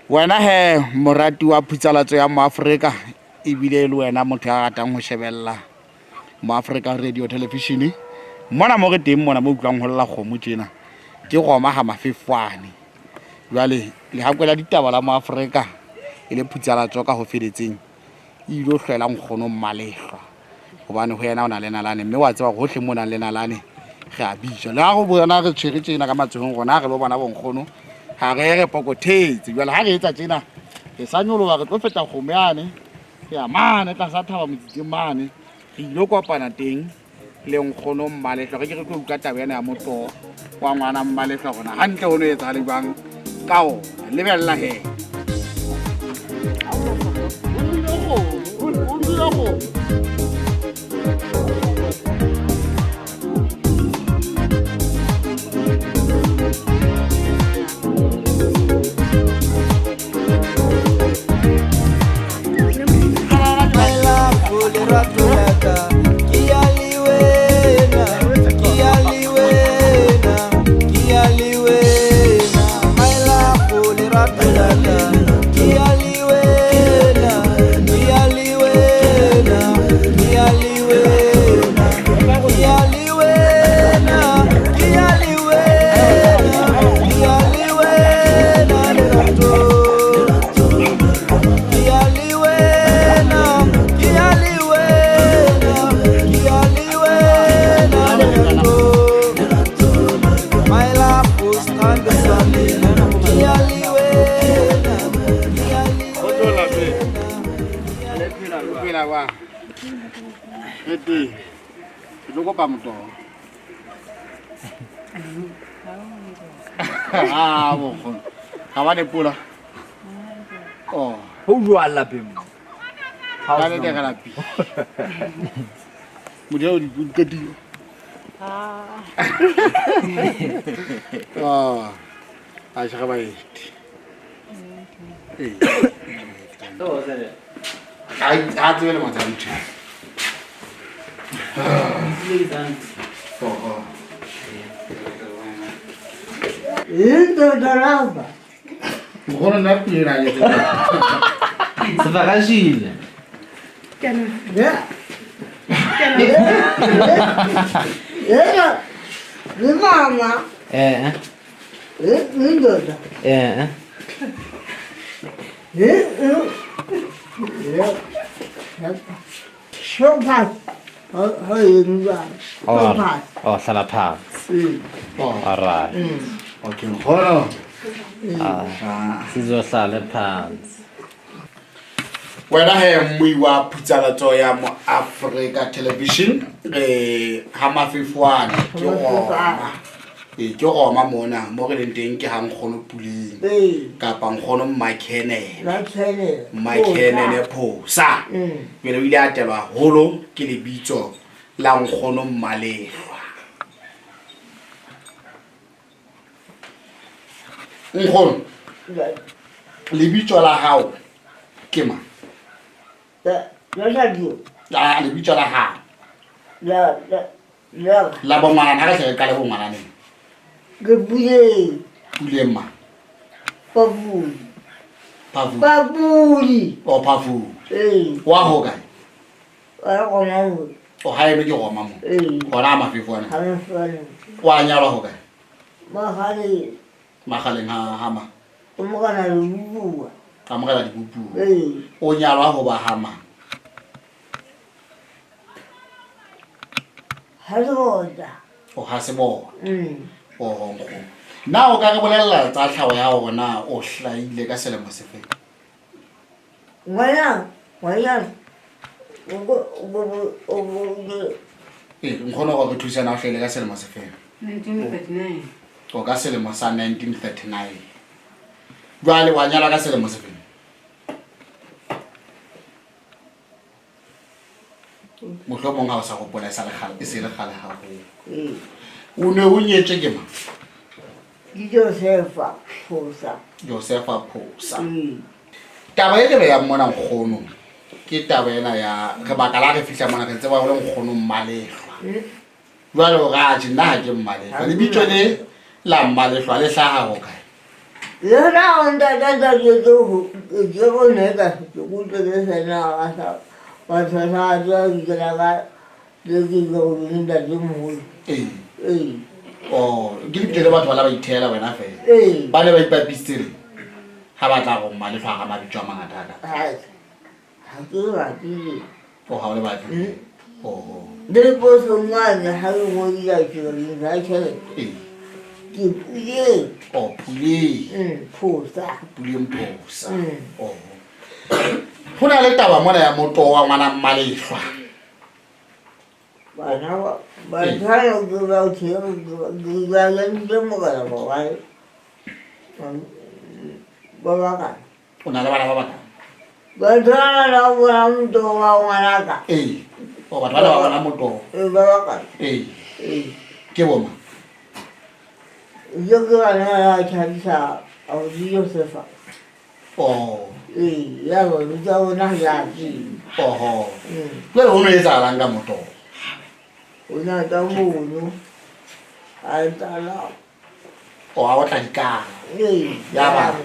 Wena he morati wa Phutsalatso ya MoAfrika ebile le wena motho ya ratang ho shebella MoAfrika radio television mona mo re teng mona mo utlwang ho lla kgomo tjena ke Roma ha Mafefooane jwale le hakwela ditaba la MoAfrika ile Phutsalatso ka ho fedetseng ile o hlela Nkhono Malehloa hobane ho yena ona le nalane mme wa tseba hohle mona le nalane re a bija le ha go bona re tshwere tjena ka matsohong rona re lo bona bo Nkhono ha re pokothetse jwale ha re etsa tjena re sa nyoloha re tlo feta kgomo yane ya mane tla sa thaba motsitseng mane re ilo kopana teng le Nkhono Malehloa re ke re tlo utlwa taba yana ya motoho wa ngwana Malehloa rona hantle ho no etsa le jwang ka o lebella he Kawan pula. Oh, Hulu lapim. Kawan dia kan lapi. Mudah digedi. Oh, asyik baik. Oh, saya. Hati mana macam tu. Oh. Itu daraba. Nkhono na pira ye. Sivakashile. Kana. Ya. Kana. Ya. Ni mama. Ni ndoda. Ya. Shopat. Oh, salapat. Alright. Okay, Nkhono. Sizohlala phansi. Wena he mwi wa Phutsalatso ya MoAfrika television ha Mafefooane ke Roma. Ke Roma mona mo re leng teng ke ha Nkhono puleng kapa Nkhono Malehloa Posa. Bele ile atelwa holo ke lebitso la Nkhono Malehloa. Nkhono lebitso la hao ke ma? Lebitso la hao la bo ngwana ha re ka le bo ngwana ne Ke puleng ma Pavuli. Pavuli. Pavuli. O Pavuli. Wa ho kae? Roma. O ha eme ke Roma mo. Hona Mafefooane. Mafefooane. Wa nyalwa ho kae? Magaleng ha ma. O mogana le bubua. Ka mogala di bubu. O nyalwa ho ba hama. Halosa. O ha se bo. O ngo. Na o ka re bolella tsa tlhaho ya hona o hlaile ka selemo se fe? Ngoana. Nkhono go re thusa na o hlaile ka selemo se fe? 1939. O ka selemo sa 1939. Jwale wa nyala ka selemo se fe? Mohlomong ha o sa gopola sa le gale e se le gale ha go. O ne o nyetse ke ma? Josefa Posa. Taba e ke be ya mona Nkhono ke taba ena ya re baka la re fihla mona re tseba go le Nkhono Malehloa. Jwale o ga tjena ha ke Malehloa. Le bitso le la Malehloa le hlaha ho kae? Yera onda da yedo yego nega kuto de sena asa wasa sa da giraga legi go inda dumu oh ke dipele batho ba la ba ithela wena fela ba ne ba ipapisitse ha ba tla go Malehloa ga mabitso a mangata ka ha ke ba di o ha o le batho oh de po so ngwana ha go ya ke ga ke ke puye oh puli Posa puli Posa oh go na le taba mona ya motoho wa ngwana Malehloa bana ba tshwana ke ba ke ga le mo ga ba ba ka o na le bana ba bana ba tshwana la ba mo wa ngwana ka o batho ba le ba bona motoho ba ka ke bona yo que van a echar a Josefa. oh Ya lo ya una ya sí. oh le o no etsalang ka motoho Una ta muno. Al ta la. o a batla dikana ya ba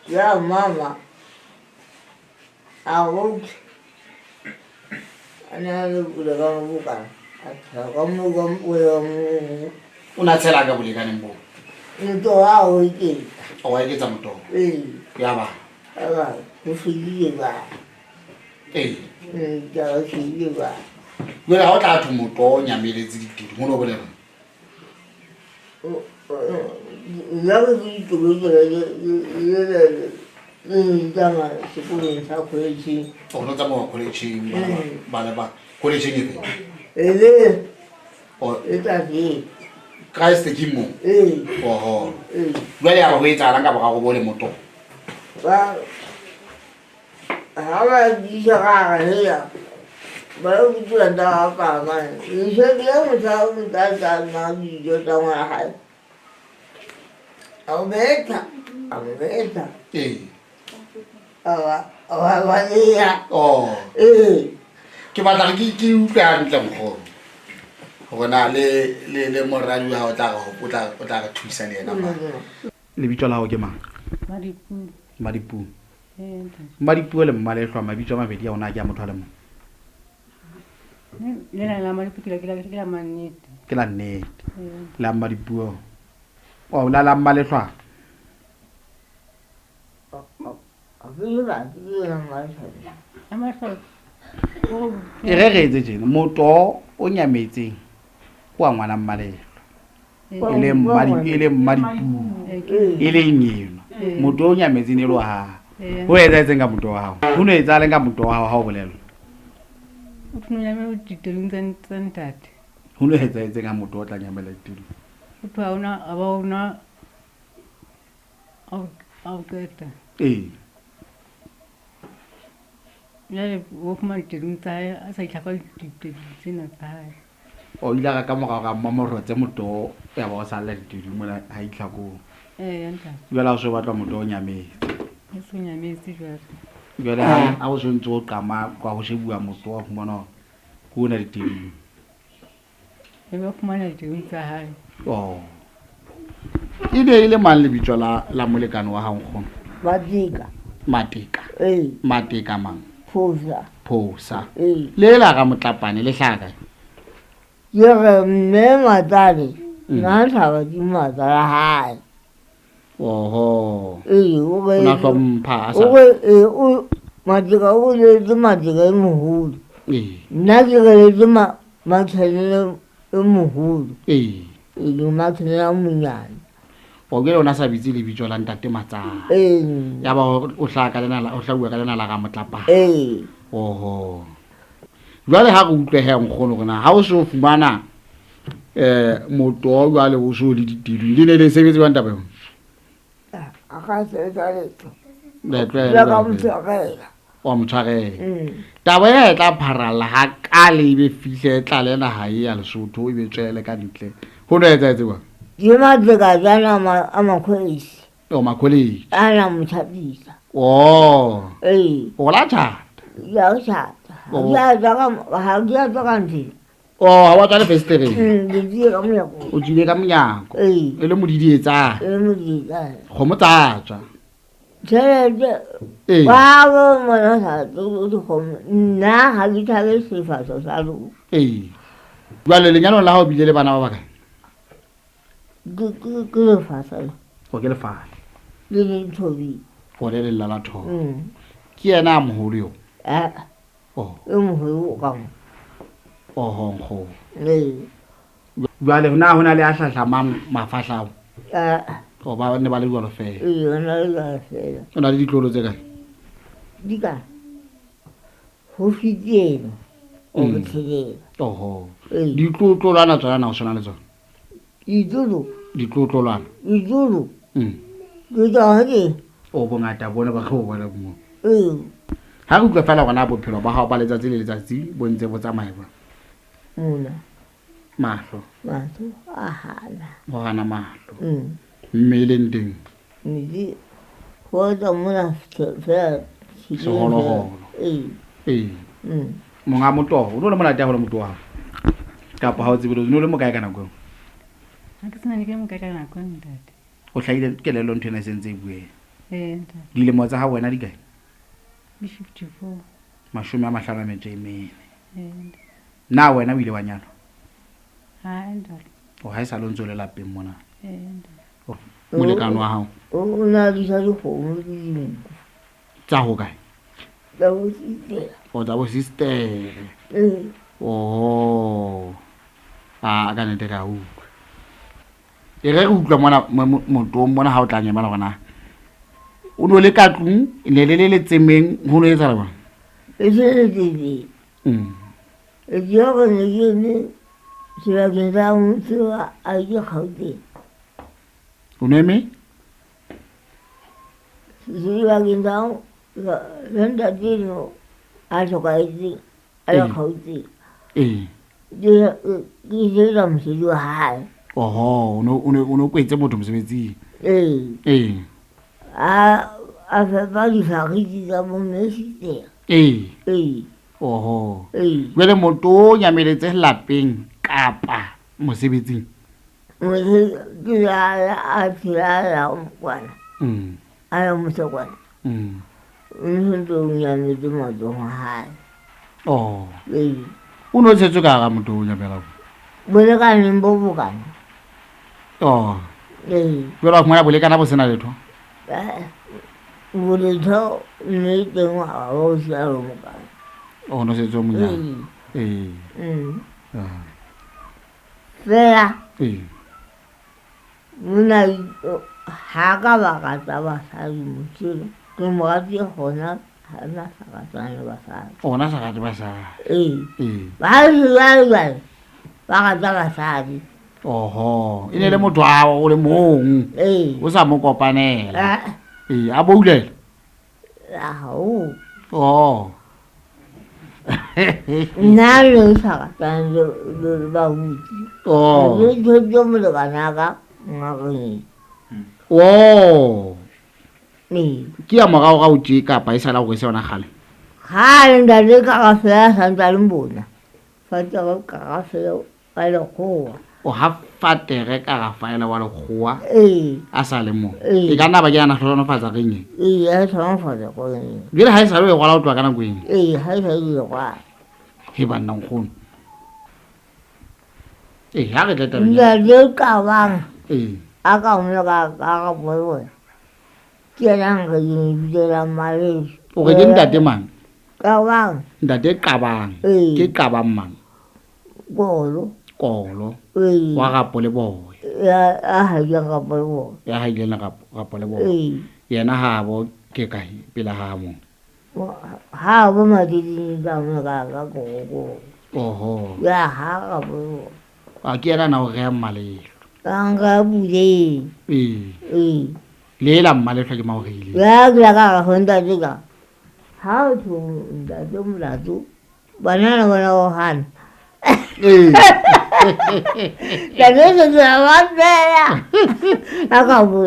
Ya mama. Out. Ana le ga mo buka. Kamu o na tshela ka bolekaneng bo itu au iki. o wa eketsa motoho ya ba Ku fili ba. Ja fili ba. jwale ha o tla thwe motoho o nyameletse ditiro mo no bolela Ya ke itu Dama sekolong sa college. o no tsamaya college-eng bana ba college-eng e Ele o eta di. Christ ke mo oho jwale ya ba go etsalang ka boga go bole motoho Ba ha di ga ya. Ba o di anda pa ma. Ni se dia mo sa mo ta na di jo ta ma ha. Au beta. Awa ya. oh ke batla ke utlwa ntle Nkhono go na le moradi ha o tla ga thusa le ena ma le bitso la go ke mang Madipu le Malehloa mabitso a mabedi a ona ke a motho a le mong ke la nnete la Madipu o la Malehloa e re etse tjena motoho o nyametseng wa ngwana Malehloa e le Madipu e le nyeno motoho o nyametseng e lo ha ho etsa ka motoho wa hao ho no etsa le ka motoho wa hao ha o bolelo ho no etsa ka motoho o tla nyamela ditiro o ila ka moga ga mmamorotse motoho ya ba o sala ditiro mo ha itlhakong jwale o se batla motoho o nyametse jwale ha o se ntse o qama kwa go shebua motoho wa fumana go na ditiro oh e ne ile mang lebitso la molekane wa hao Nkhono Matika mang Posa le la ga Motlapane le hlaka Ye me matare na thaba di matara hai. oho O be na hlompha sa o Matika o le di Matika moholo. Nna ke le di matlhele moholo. Le matlhele monyane. o ke ona sa bitse le bitso la ntate Matsana ya ba o hlaka lena o hlabua ka lena la ga Motlapane oho jwale ha go utlwe he Nkhono gona ha o se o fumana motoho jwale o so le ditiro di ne le sebetse ba ntaba Aka se taleto. le La ka motshwarela. o motshwarela taba ya e tla pharalla ha ka le be fihle tla lena ha ya Lesotho e be tswele ka ntle ho no etsa ba Ye Matika jana amakhwelisi. o makhwelisi Ana mthabisa. o la tjata Ya tjata. Ya jaga ha dia jaga nti. Oh, wa tswa le festere. Ke di ka mo O tsile ka monyako. e E le modidi etsa. mo di ka Kgomo tsa tswa. tšhelete wa go mona sa tlo di kgomo nna ga ke thabe sefatlho sa lona Jwale lenyalong la hao bile le bana ba bakae? ke lefasa O ke lefa. le dinthobi O le la tho. Ke yena a moholo yo. Oh, e moholo ka mo oh ho. Jwale hona le a hlahlamang mafahla. O ba ne ba le jwalo fela. yona le fela O na le ditlolo tse kae? di ka go fitieno o bothelela Oho. Ditlotlolwana tsona na o sona le tsona. Ditlotlolwana. ke tsone O bongata bona ba go bona mo. Ha re utlwa fela gona bophelo ba hao ba letsatsi le letsatsi bo ntse bo tsamaya ba. mona Mahlo. batho a hana Ho hana mahlo. Mmeleng teng. mme go tswa mona fela Seholoholo. Monga motoho o no le monate go le motoho wa kapa ha o tsebe o no le mokae ka nako Ha ke tsena ke mo ka kana kwa ntate. o hlahile kelelo ntho ena e sentse e bue Ntate. dilemo tsa ha wena di kae? 54. 54. Ntate. Na wena o ile wa nyalwa? Ha ntate. O ha e sa lo ntse o le lapeng mona Ntate. molekano wa hao o na di sa di kgomo di dinku tsa ho kae? tsa go sitela O tsa bo sister. Oh. Ka nnete ka utlwa. E re utlwa mona motong mona ha o tla nyamela gona. O no le ka tlung le le tsemeng ho no etsa le bona. e se le tebe e di go ne ke ne se ba ke da mo se a ke gaute O no eme? se ba ke da le nda dino a soka e a gaute ke la mo se di ha Oho, o no kwetse motho mosebetsing. a fe ba di fagitse tsa mo mesitela Oho. Jwale motho o nyameletse lapeng kapa mosebetsing. ke a tshela mokwana a ya mosokwana o ntho nyametse matsogo hae Oh. O no tshetswe ka ga motho o nyamela. bolekaneng bo bokana Oh. Jwale wa fumana bolekana bo sena letho. boletho ne teng wa o sialo mokana O no setswe monyana. fela mona ha ka baka tsa basadi motshelo ke morati gona hana sa ka tsane basadi Ona sa ga ba sa. ba se ba ka tsa basadi Oho, ine le motho a o le mong. O sa mo kopanela. A boulela. ho Oh. nna le sa ka tsane le ba hutsi Oh. jo mo le kana ka ngakeng Oh. Ke ya morao ga o tje kapa e sala go se yona gale. ha le nda le ka fela sa ntse le mbona fa tsa ka fela ba le go O ha fatere ka ga faela wa lekgowa a sa le mo. Ee. E ka nna ba ke ana hlonofatsa reng. ya tsang fa go ne Jwale ha e sa le go la o twa ka nako eng. ha sa ile kwa He ba nna Nkhono. Ha re tla nda le ka bang Eh. a ka mo ka bo ke rang ga ni bi la male O re ke ntate mang? ka bang Ntate Qabang. Ee. Ke Qabang mang? bolo Kolo. Wa gapo le boy. ya ha ya ka bo Ya ha ile na gapo le boy. Yena ha bo ke kae pela ha mo. ha bo ma di da mo ka go Oho. ya ha ka bo A ke yena na o re Malehloa. anga bule Le la Malehloa ke ma o rile. ya ka honda diga ha to nda do mla do banana wana o han ta ne se va bella aka bu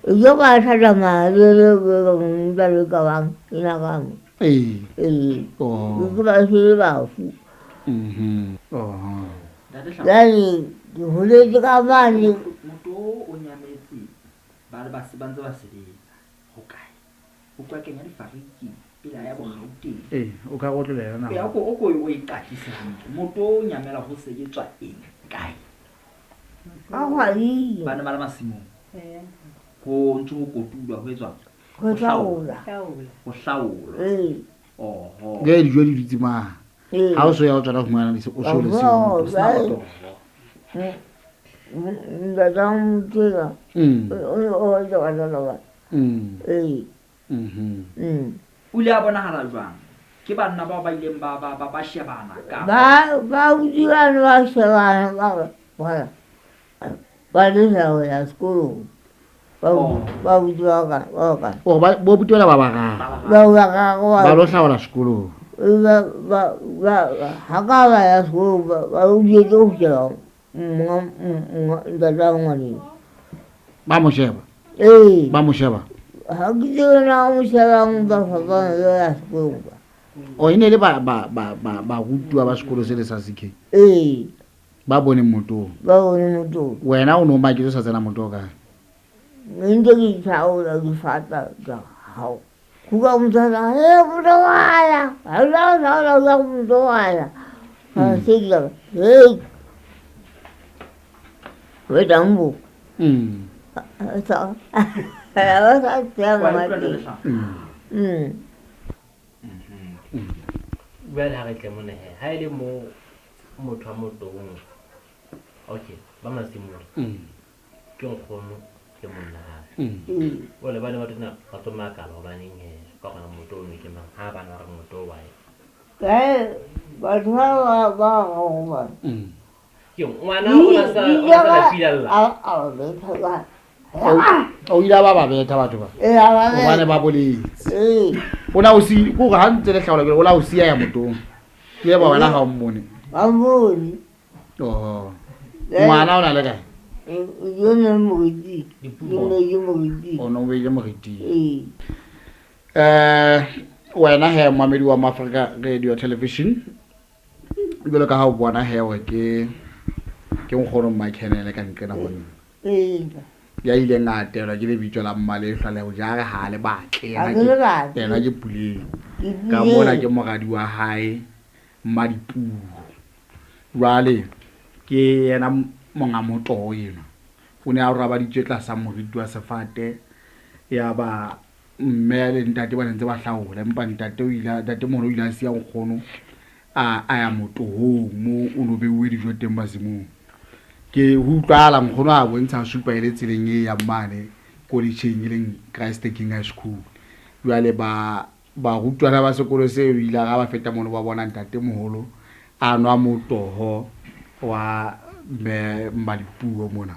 yo ka tha ma le ka bang ina ka Oh. ko ba se ba fu Oh. Jale ke holetse ka mane moto o nyametse ba le ba se bantse ba sebetsa ho kae o kwa kenya difariki pela ya bogauteng O ka go tlolela na. ya ko o iqatisa hantle moto o nyamela ho sejetswa eng kae ka hwali bana ba le masimong ho ntse ho kotulwa ho etswa go tlaola ho hlaola oho Ge dijo di dutse ma. Ha o so ya o tsana go ngwana o so le se. Ndadang tira o jwana la o le a bonahala jwang ke banna ba ileng ba shebana ka ba udiana ba shebana ba le ya sekolo ba udiwa ka O ba bo butela ba ba lo hlaola sekolo. ha ka ba ya sekolo ba udietse go sheba ndadang ngwane Ba mo sheba. Ba mo sheba. ha ke tsena mo shebang ba fapana le ya sekolo O ine le ba rutwa ba sekolo se le sa CK. Ba bone moto. ba bone moto Wena o no ma ke sa tsena moto ka. ntse ke tlaola ke fata ka hao kuka motala moto waya ha moto waya ha se ka we dambo sa sa tsaya mate Well, ha re tle mone he. Ha ile mo motho a motong. Okay, ba masimong. Ke nkgono ke monna ha. Ole bana ba tena ba tsoma ka lo bana nge. Ka kana moto o ke mang ha bana re moto wa. ba tshwa ba go Ke ngwana o sa pilalla. le thwa O ila ba betha batho ba. O bane ba boletse. O na o si go ga ntse le hlaola ke o la o sia ya motong. Ke ba wena ga o mmone. amoni Oh. Ngwana o na le kae? yone mogedi O no be mo geti. Wena he mamedi wa MoAfrika radio television. Jalo ka ha o bona he o ke Nkhono Malehloa ka nkena go nna. Ya ile ngatela ke le bitso la Malehloa le o ja ga ha le batle yena ke puleng ka mona ke mogadi wa hae Mmadipuo jwale ke yena monga motoho yena o ne a raba ditsetla sa moriti wa sefate ya ba mme le ntate ba ntse ba hlaola empa ntate moholo o ile a sia Nkgono a ya motohong mo o no beuwe dijo teng masimong ke utlwala Nkgono a bontsha supa ile tseleng e ya mane college-eng leng Christ King High School jwale ba rutwana ba sekolo se o ile ga ba feta mono ba bona ntate moholo a nwa motoho wa Mmadipuo mona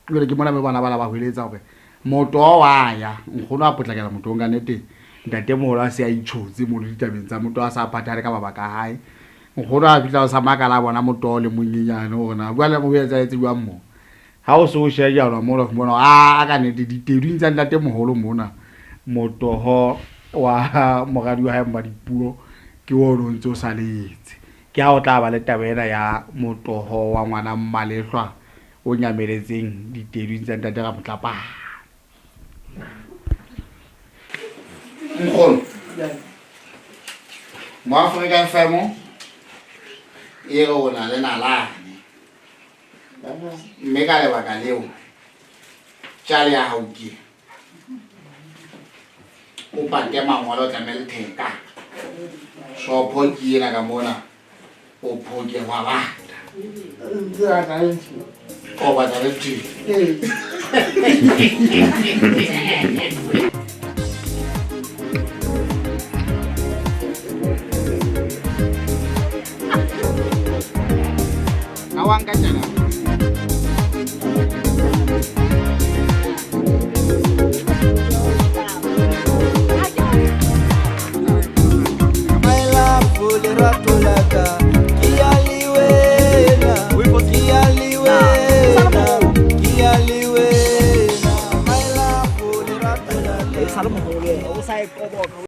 jwale ke mona me bana ba hweletsa hore motoho wa ya Nkgono a potlakela motong ka nete ntate moholo a se a itshotse mo le ditabeng tsa motoho a sa phathale ka babaka hae Nkgono a fitla o sa makala bona motoho le monyenyane hore na jwale mo etsa etse jwang mo ha o se o share jalo mo lo bona a ka nete ditedu ntse ntate moholo mona motoho wa mogadi wa hae Mmadipuo ke o no ntse o saletse ke ha o tla ba le tabela ya motoho wa ngwana Malehloa o nyameletseng ditedu ntse ntate ga motlapa Nkgono MoAfrika FM e re o na le nalane mme ka lebaka leo tjale ya hao ke o pate mangolo tlamele theka so phoki ena ka mona o phoke wa bata o bata le tshi Awang ka jana